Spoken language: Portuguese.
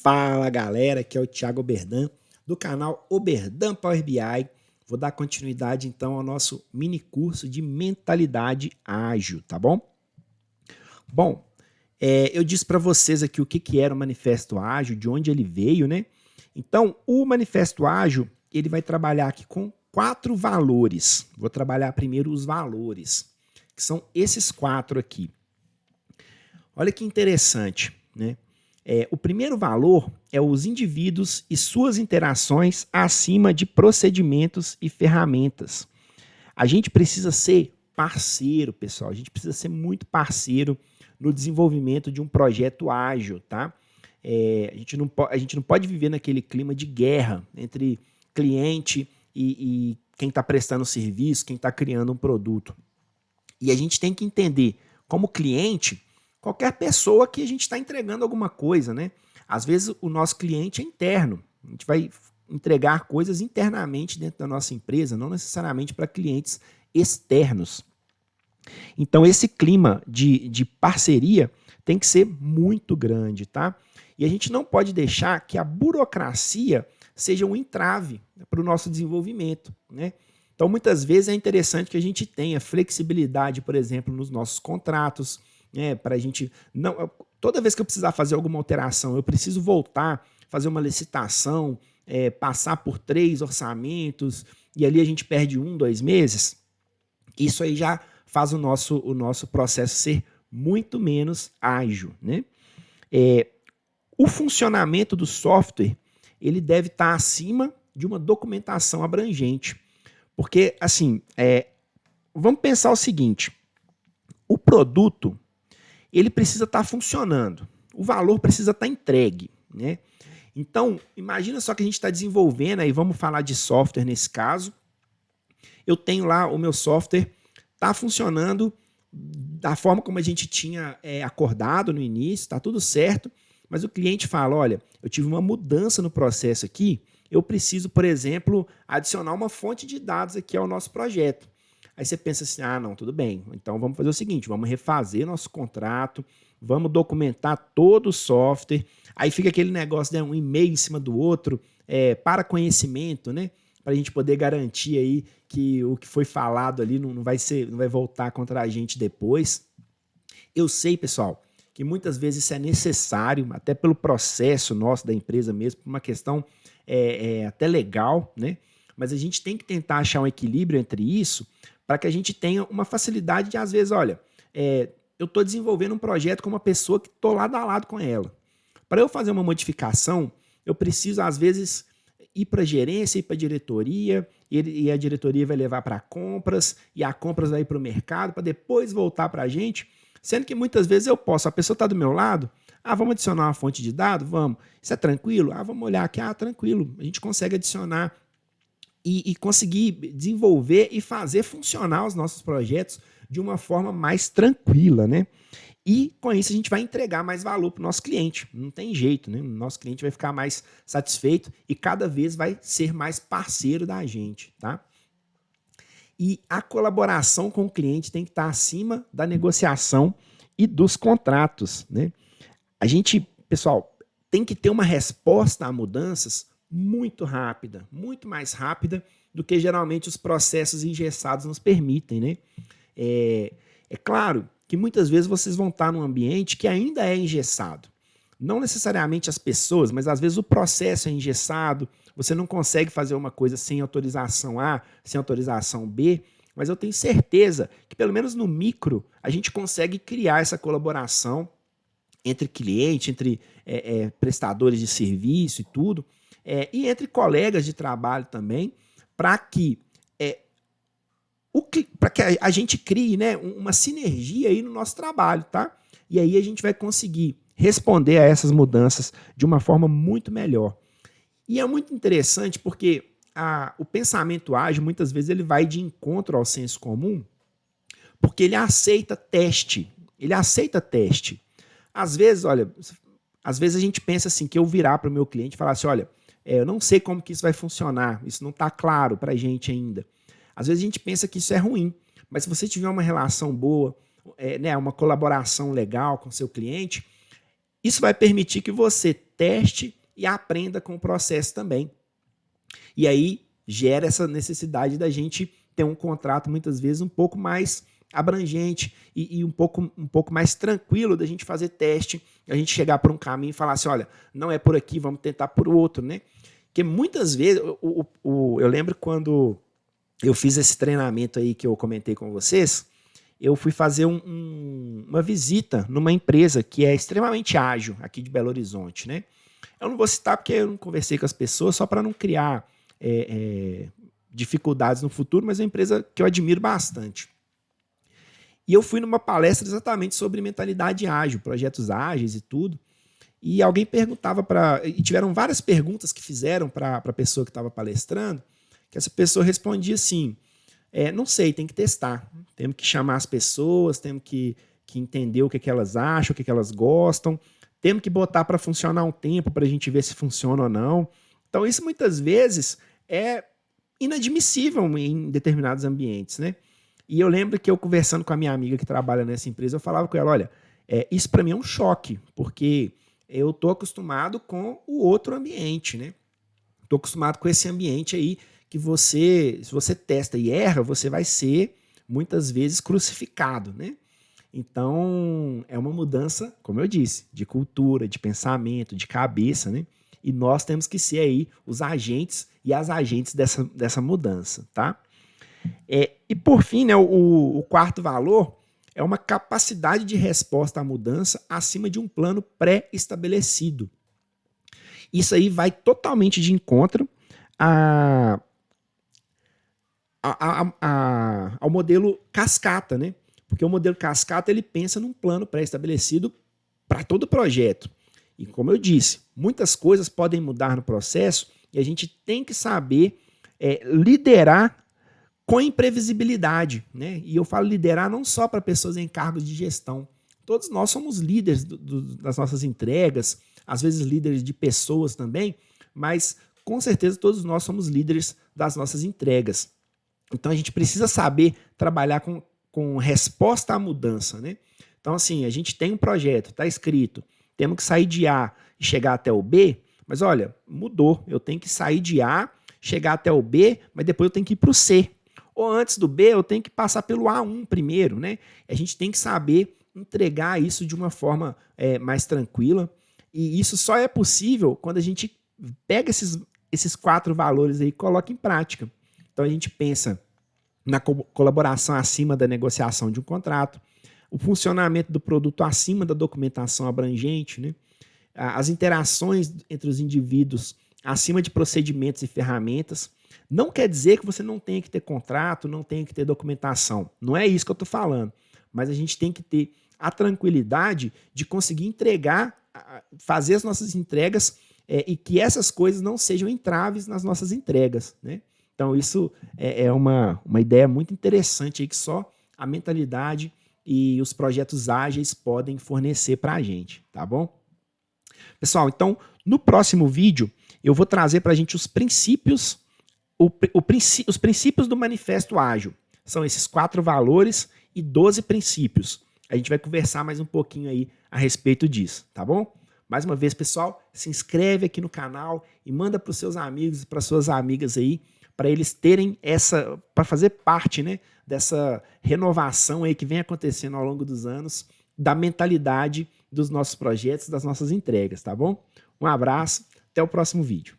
Fala galera, aqui é o Thiago Oberdan do canal Oberdan Power BI. Vou dar continuidade então ao nosso mini curso de mentalidade ágil, tá bom? Bom, eu disse para vocês aqui o que era o manifesto ágil, de onde ele veio, né? Então, o manifesto ágil, ele vai trabalhar aqui com 4 valores. Vou trabalhar primeiro os valores, que são esses 4 aqui. Olha que interessante, né? O primeiro valor é os indivíduos e suas interações acima de procedimentos e ferramentas. A gente precisa ser parceiro, pessoal. A gente precisa ser muito parceiro no desenvolvimento de um projeto ágil, tá? A gente não pode viver naquele clima de guerra entre cliente e quem está prestando serviço, quem está criando um produto. E a gente tem que entender, como cliente, qualquer pessoa que a gente está entregando alguma coisa, né? Às vezes o nosso cliente é interno. A gente vai entregar coisas internamente dentro da nossa empresa, não necessariamente para clientes externos. Então esse clima de parceria tem que ser muito grande, tá? E a gente não pode deixar que a burocracia seja um entrave para o nosso desenvolvimento, né? Então muitas vezes é interessante que a gente tenha flexibilidade, por exemplo, nos nossos contratos, para a gente não, toda vez que eu precisar fazer alguma alteração, eu preciso voltar, fazer uma licitação, passar por 3 orçamentos e ali a gente perde 1, 2 meses. Isso aí já faz o nosso processo ser muito menos ágil, né? O funcionamento do software, ele deve estar acima de uma documentação abrangente, porque assim, vamos pensar o seguinte: o produto ele precisa estar funcionando, o valor precisa estar entregue, né? Então, imagina só que a gente está desenvolvendo, aí vamos falar de software nesse caso, eu tenho lá o meu software, está funcionando da forma como a gente tinha acordado no início, está tudo certo, mas o cliente fala, olha, eu tive uma mudança no processo aqui, eu preciso, por exemplo, adicionar uma fonte de dados aqui ao nosso projeto. Aí você pensa assim, não, tudo bem, então vamos fazer o seguinte, vamos refazer nosso contrato, vamos documentar todo o software, aí fica aquele negócio, né, um e-mail em cima do outro, para conhecimento, né, para a gente poder garantir aí que o que foi falado ali não vai voltar contra a gente depois. Eu sei, pessoal, que muitas vezes isso é necessário, até pelo processo nosso da empresa mesmo, por uma questão até legal, né, mas a gente tem que tentar achar um equilíbrio entre isso, para que a gente tenha uma facilidade de, às vezes, olha, eu estou desenvolvendo um projeto com uma pessoa que estou lado a lado com ela. Para eu fazer uma modificação, eu preciso, às vezes, ir para a gerência, ir para a diretoria, e a diretoria vai levar para compras, e a compras vai ir para o mercado, para depois voltar para a gente, sendo que muitas vezes eu posso, a pessoa está do meu lado, vamos adicionar uma fonte de dados? Vamos. Isso é tranquilo? Vamos olhar aqui, tranquilo, a gente consegue adicionar e conseguir desenvolver e fazer funcionar os nossos projetos de uma forma mais tranquila, né? E com isso a gente vai entregar mais valor para o nosso cliente. Não tem jeito, né? O nosso cliente vai ficar mais satisfeito e cada vez vai ser mais parceiro da gente, tá? E a colaboração com o cliente tem que estar acima da negociação e dos contratos, né? A gente, pessoal, tem que ter uma resposta a mudanças muito rápida, muito mais rápida do que geralmente os processos engessados nos permitem, né? É claro que muitas vezes vocês vão estar num ambiente que ainda é engessado. Não necessariamente as pessoas, mas às vezes o processo é engessado, você não consegue fazer uma coisa sem autorização A, sem autorização B, mas eu tenho certeza que pelo menos no micro a gente consegue criar essa colaboração entre cliente, entre prestadores de serviço e tudo, e entre colegas de trabalho também, para que a gente crie, né, uma sinergia aí no nosso trabalho, tá? E aí a gente vai conseguir responder a essas mudanças de uma forma muito melhor. E é muito interessante porque o pensamento ágil, muitas vezes, ele vai de encontro ao senso comum, porque ele aceita teste. Ele aceita teste. Às vezes, olha, a gente pensa assim, que eu virar para o meu cliente e falar assim, olha, eu não sei como que isso vai funcionar, isso não está claro para a gente ainda. Às vezes a gente pensa que isso é ruim, mas se você tiver uma relação boa, né, uma colaboração legal com o seu cliente, Isso vai permitir que você teste e aprenda com o processo também. E aí gera essa necessidade da gente ter um contrato, muitas vezes, um pouco mais abrangente e um pouco mais tranquilo da gente fazer teste, a gente chegar por um caminho e falar assim, olha, não é por aqui, vamos tentar por outro, né? Porque muitas vezes, eu lembro quando eu fiz esse treinamento aí que eu comentei com vocês, eu fui fazer uma visita numa empresa que é extremamente ágil aqui de Belo Horizonte, né? Eu não vou citar porque eu não conversei com as pessoas, só para não criar dificuldades no futuro, mas é uma empresa que eu admiro bastante. E eu fui numa palestra exatamente sobre mentalidade ágil, projetos ágeis e tudo. E alguém perguntava e tiveram várias perguntas que fizeram para a pessoa que estava palestrando, que essa pessoa respondia assim, não sei, tem que testar. Temos que chamar as pessoas, temos que entender o que elas acham, o que elas gostam, temos que botar para funcionar um tempo para a gente ver se funciona ou não. Então isso muitas vezes é inadmissível em determinados ambientes, né? E eu lembro que eu conversando com a minha amiga que trabalha nessa empresa, eu falava com ela, olha, isso para mim é um choque, porque eu estou acostumado com o outro ambiente, né? Estou acostumado com esse ambiente aí que se você testa e erra, você vai ser muitas vezes crucificado, né? Então, é uma mudança, como eu disse, de cultura, de pensamento, de cabeça, né? E nós temos que ser aí os agentes e as agentes dessa mudança, tá? E por fim, né, o quarto valor é uma capacidade de resposta à mudança acima de um plano pré-estabelecido. Isso aí vai totalmente de encontro ao modelo cascata, né? Porque o modelo cascata ele pensa num plano pré-estabelecido para todo o projeto. E como eu disse, muitas coisas podem mudar no processo e a gente tem que saber liderar com imprevisibilidade, né? E eu falo liderar não só para pessoas em cargos de gestão. Todos nós somos líderes das nossas entregas, às vezes líderes de pessoas também, mas com certeza todos nós somos líderes das nossas entregas. Então a gente precisa saber trabalhar com resposta à mudança, né? Então assim, a gente tem um projeto, está escrito, temos que sair de A e chegar até o B, mas olha, mudou, eu tenho que sair de A, chegar até o B, mas depois eu tenho que ir para o C. Ou antes do B, eu tenho que passar pelo A1 primeiro, né? A gente tem que saber entregar isso de uma forma mais tranquila. E isso só é possível quando a gente pega esses 4 valores aí e coloca em prática. Então a gente pensa na colaboração acima da negociação de um contrato, o funcionamento do produto acima da documentação abrangente, né? As interações entre os indivíduos acima de procedimentos e ferramentas. Não quer dizer que você não tenha que ter contrato, não tenha que ter documentação. Não é isso que eu estou falando. Mas a gente tem que ter a tranquilidade de conseguir entregar, fazer as nossas entregas e que essas coisas não sejam entraves nas nossas entregas, né? Então isso é uma ideia muito interessante aí que só a mentalidade e os projetos ágeis podem fornecer para a gente, tá bom? Pessoal, então no próximo vídeo eu vou trazer para a gente os princípios os princípios do Manifesto Ágil. São esses 4 valores e 12 princípios. A gente vai conversar mais um pouquinho aí a respeito disso, tá bom? Mais uma vez, pessoal, se inscreve aqui no canal e manda para os seus amigos e para suas amigas aí, para eles terem para fazer parte, né, dessa renovação aí que vem acontecendo ao longo dos anos, da mentalidade dos nossos projetos, das nossas entregas, tá bom? Um abraço, até o próximo vídeo.